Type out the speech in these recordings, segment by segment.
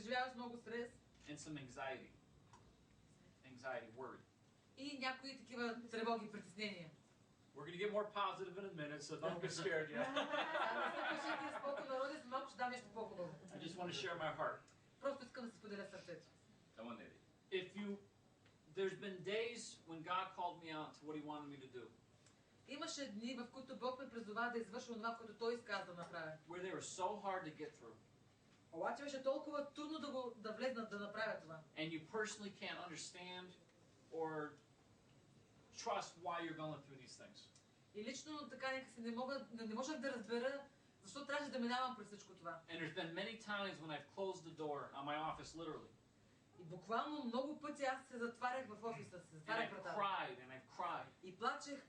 преживяваш много стрес. And some anxiety, worry. И някои такива тревоги, притеснения. We're going to get more positive in a minute, so don't get scared yet. I just want to share my heart. Просто искам да си споделя сърцето. There's been days when God called me out to what He wanted me to do. Имаше дни, в които Бог ме призова да извърша това, което Той иска да направя. Where they were so hard to get through. Обаче беше толкова трудно да влезнат да направя това. And you personally can't understand or trust why you're going through these things. И лично така нека се не можех да разбера защо трябваше да минавам през всичко това. And there's been many times when I've closed the door on my office literally. И буквално много пъти аз се затварях в офиса си, затварях вратата. And I've cried. И плачех.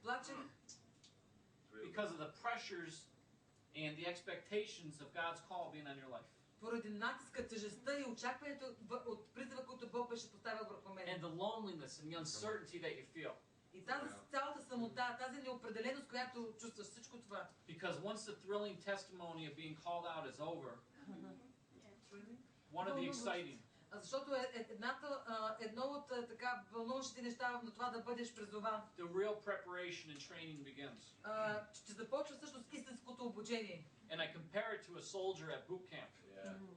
Because of the pressures and the expectations of God's call being on your life. Поради натиска, тежестта и очакването от призива, който Бог беше поставил върху мен. And the loneliness and the uncertainty that you feel. И тази цялата самота, тази неопределеност, която чувстваш, всичко това. Because once the thrilling testimony of being called out is over, one of the exciting. Защото едно от така вълнуващите неща на това да бъдеш призован. The real preparation and training begins. Ще започва всъщност истинското обучение. And I compare it to a soldier at boot camp.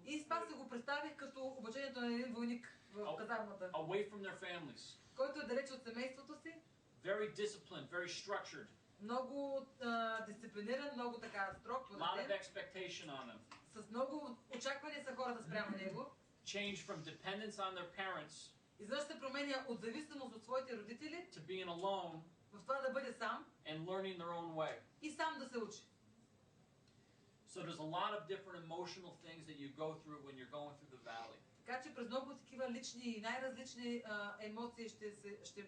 И аз се го представих като обучението на един войник в казармата. Away from their families. Който е далеч от семейството си. Very disciplined, very structured. Много дисциплиниран, много така строг. A lot of expectation on them. С много очаквания са хората спрямо него. Change from dependence on their parents. Изведнъж се променя от зависимост от своите родители. To being alone. В това да бъде сам. And learning their own way. И сам да се учи. So there's a lot of different emotional things that you go through when you're going through the valley. Така че през много такива лични и най-различни емоции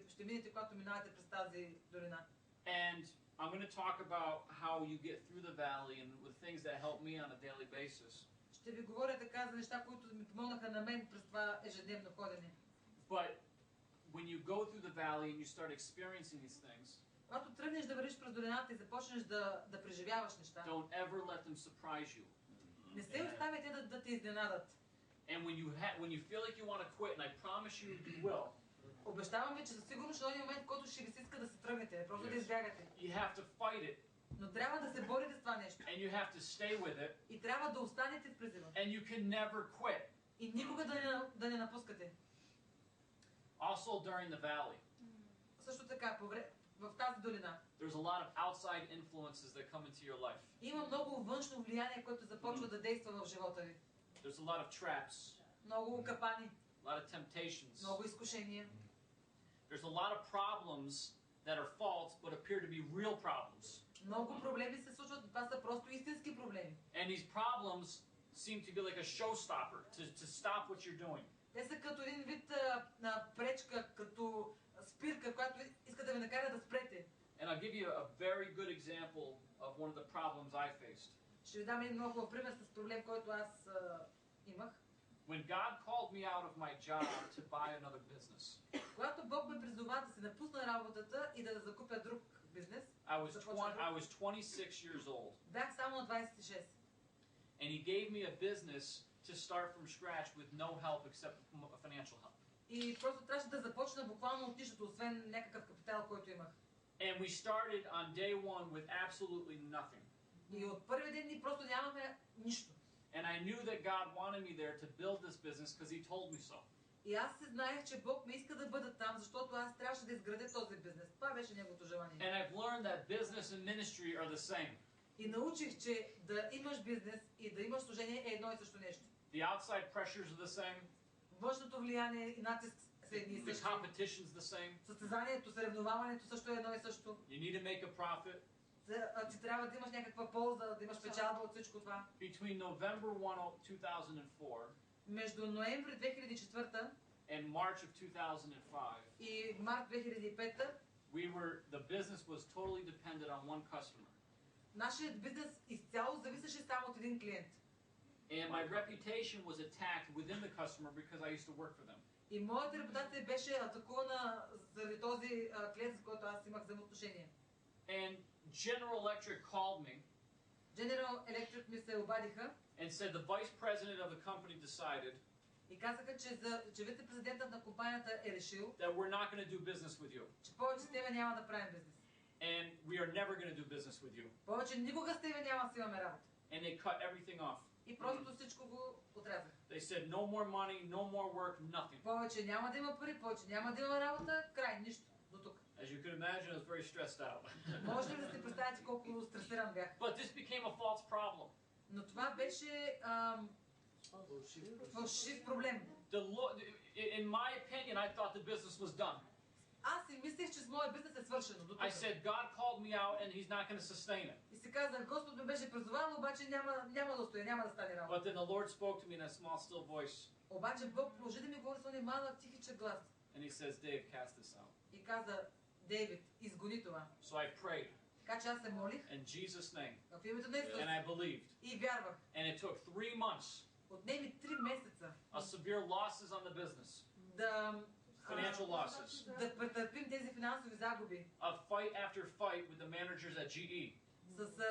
ще минете, когато минавате през тази долина. And I'm going to talk about how you get through the valley and the things that help me on a daily basis. Ще ви говоря така за неща, които ми помогнаха на мен през това ежедневно ходене. But when you go through the valley and you start experiencing these things, когато тръгнеш да вървиш през долината и започнеш да преживяваш неща, don't ever let them surprise you. Не се оставяй те да те изненадат. And when you feel like you want to quit, and I promise you will. Обещавам ви, че със сигурност ще дойде момент, в който ще ви се иска да се тръгнете, просто да избягате. You have to fight it. Но трябва да се борите с това нещо. And you have to stay with it. И трябва да останете в призива. And you can never quit. И никога да не напускате. Also during the valley. Също така, в тази долина. There's a lot of outside influences that come into your life. Има много външно влияние, което започва да действа в живота ви. There's a lot of traps. Много капани. A lot of temptations. Много изкушения. There's a lot of problems that are false but appear to be real problems. Много проблеми се случват, това са просто истински проблеми. And these problems seem to be like a showstopper to stop what you're doing. Те са като един вид пречка, като спирка, която иска да ви накара да спрете. And I'll give you a very good example of one of the problems I faced. Ще ви дам един много хубав пример с проблем, който аз имах. When God called me out of my job to buy another business. Когато Бог ме призова да се напусна работата и да закупя друг бизнес. I was 26 years old. Бях само на 26. And he gave me a business to start from scratch with no help except financial help. И просто трябваше да започна буквално от нищото, освен някакъв капитал, който имах. And we started on day one with absolutely nothing. И от първия ден ни просто нямахме нищо. And I knew that God wanted me there to build this business because He told me so. И аз се знаех, че Бог ме иска да бъда там, защото аз трябваше да изградя този бизнес. Това беше неговото желание. And I've learned that business and ministry are the same. И научих, че да имаш бизнес и да имаш служение е едно и също нещо. The outside pressures are the same. Външното влияние и натиск са едни и същи. The competition's the same. Състезанието, съревноваването също е едно и също. You need to make a profit. Ти трябва да имаш някаква полза, да имаш печалба от всичко това. Between November 1, 2004 между ноември 2004 and March of 2005 и март 2005 the business was totally dependent on one customer. Нашият бизнес изцяло зависеше само от един клиент. And my reputation was attacked within the customer because I used to work for them. И моята репутация беше атакувана заради този клиент, с който аз имах взаимоотношения. And General Electric called me. General Electric ми се обадиха. And said the vice president of the company decided. И казаха, че вице-президентът на компанията е решил, that we're not going to do business with you. че повече с тебе няма да правим бизнес. And we are never going to do business with you. Повече никога с тебе няма да си имаме работа. And they cut everything off. И просто всичко го отрязаха. They said no more money, no more work, nothing. Повече няма да има пари, повече няма да има работа, край, нищо. До тук. As you could imagine, I was very stressed out. Може ли да си представите колко стресиран бях? But this became a false problem. Но това беше фалшив проблем. In my opinion, I thought the business was done. Аз си мислех, че с моя бизнес е свършено. До тук. I said God called me out and He's not going to sustain it. И си казах, Господ ме беше призовал, обаче няма да устоя, няма да стане работа. But then the Lord spoke to me in a small, still voice. Обаче Бог продължи да ми говори с този малък тихичък глас. And He says, Dave, cast this out. И каза, Дейвид, изгони това. So I prayed. Така че аз се молих. In Jesus' name. В името на Исус. And I believed. И вярвах. And it took 3 months. Отнеми 3 месеца. Of severe losses on the business. Financial losses. Да претърпим тези финансови загуби. Of fight after fight with the managers at GE. С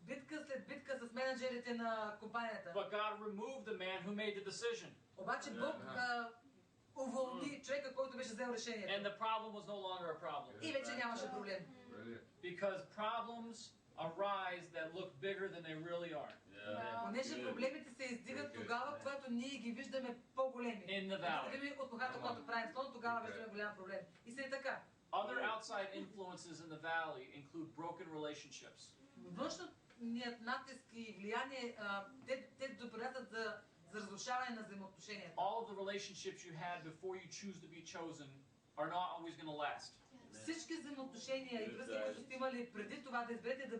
битка след битка с менеджерите на компанията. But God removed the man who made the decision. Обаче Бог уволни човека, който беше взел решението. And the problem was no longer a problem. И вече нямаше проблем. Because problems arise that look bigger than they really are. Понеже проблемите се издигат тогава, когато ние ги виждаме по-големи. От ногата, когато правим слон, тогава виждаме голям проблем. И се е така. Other outside influences in the valley include broken relationships. Външният натиск и влияние, те допринасят за разрушаване на взаимоотношенията. All of the relationships you had before you choose to be chosen are not always going to last. Всички взаимоотношения и връзки, които сте имали преди това да изберете да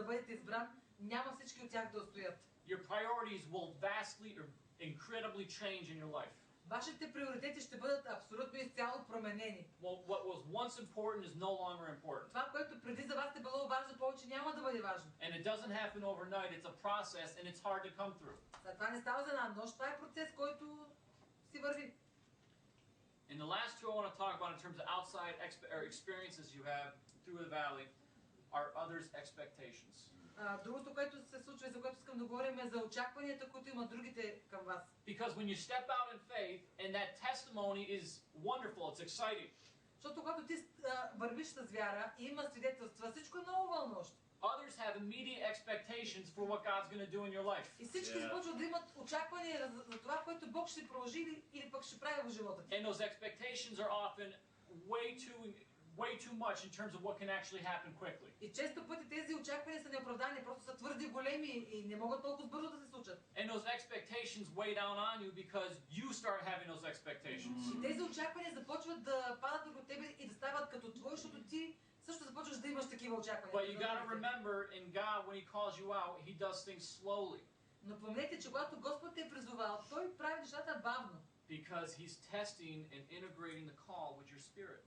бъдете избран, няма всички от тях да устоят. Your priorities will vastly or incredibly change in your life. Вашите приоритети ще бъдат абсолютно изцяло променени. What was once important is no longer important. Това, което преди за вас е било важно, повече няма да бъде важно. And it doesn't happen overnight. It's a process and it's hard to come through. Това не става за една нощ, това е процес, който си върви. And the last two I want to talk about in terms of outside experiences you have through the valley are others' expectations. Другото, което се случва и за което искам да говорим е за очакванията, които имат другите към вас. Because when you step out in faith and that testimony is wonderful, it's exciting. Защото когато ти вървиш с вяра и има свидетелства, всичко е много вълнуващо. Others have immediate expectations for what God's going to do in your life. И всички започват да имат очаквания за това, което Бог ще продължи или пък ще прави в живота ти. And those expectations are often way too much in terms of what can actually happen quickly. И често пъти тези очаквания са неоправдани, просто са твърде големи и не могат толкова бързо да се случат. And those expectations weigh down on you because you start having those expectations. И тези очаквания започват да падат върху тебе и да стават като твои, защото ти също започваш да имаш такива очаквания. But you got to remember, in God, when He calls you out, He does things slowly. Но помнете, че когато Господ те е призовал, Той прави нещата бавно. Because He's testing and integrating the call with your spirit.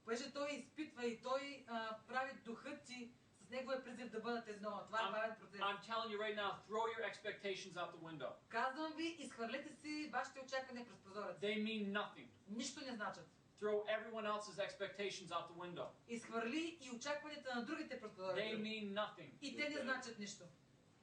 Понеже Той изпитва и Той прави духът ти с Неговия призив да бъдат едно. Това е бавен процес. I'm telling you right now, throw your expectations out the window. Казвам ви, изхвърлете си вашите очаквания през прозореца. They mean nothing. Нищо не значат. Throw everyone else's expectations out the window. Изхвърли и очакванията на другите през прозореца. They mean nothing. И те не значат нищо.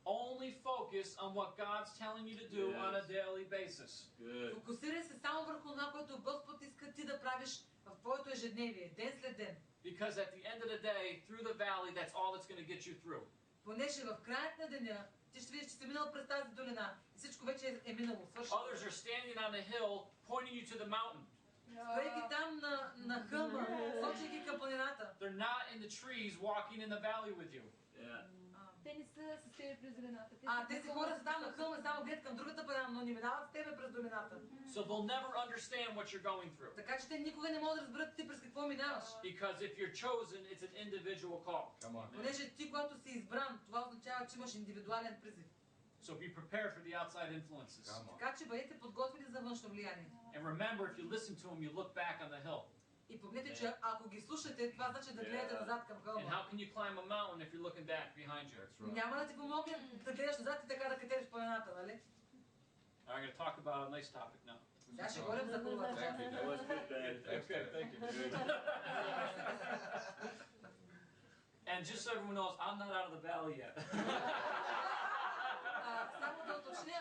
Only focus on what God's telling you to do on a daily basis. Фокусирай се само върху това, което Господ иска ти да правиш в твоето ежедневие, ден след ден. Because at the end of the day, through the valley, that's all that's going to get you through. Понеже в краят на деня ти ще видиш, че си минал през тази долина и всичко вече е минало, свършено. Others are standing on the hill, pointing you to the mountain. Стоейки там на хълма, сочейки към планината. They're not in the trees, walking in the valley with you. Те не са с тебе през долината. Тези хора са там на хълма и само гледат към другата планина, но не минават с тебе през долината. So they'll never understand what you're going through. Така че те никога не могат да разберат ти през какво минаваш. Because if you're chosen, it's an individual call. Понеже ти, когато си избран, това означава, че имаш индивидуален призив. So be prepared for the outside influences. Така че бъдете подготвени за външно влияние. And remember, if you listen to them, you look back on the hill. И помните, че ако ги слушате, това значи да гледате назад към хълма. And how can you climb a mountain if you're looking back behind you? Няма да ти помогне да гледаш назад и така да катериш планината, нали? I'm going to talk about a nice topic now. Сега ще говорим за хубава част. Okay, thank you. And just so everyone knows, I'm not out of the valley yet. Само да уточня,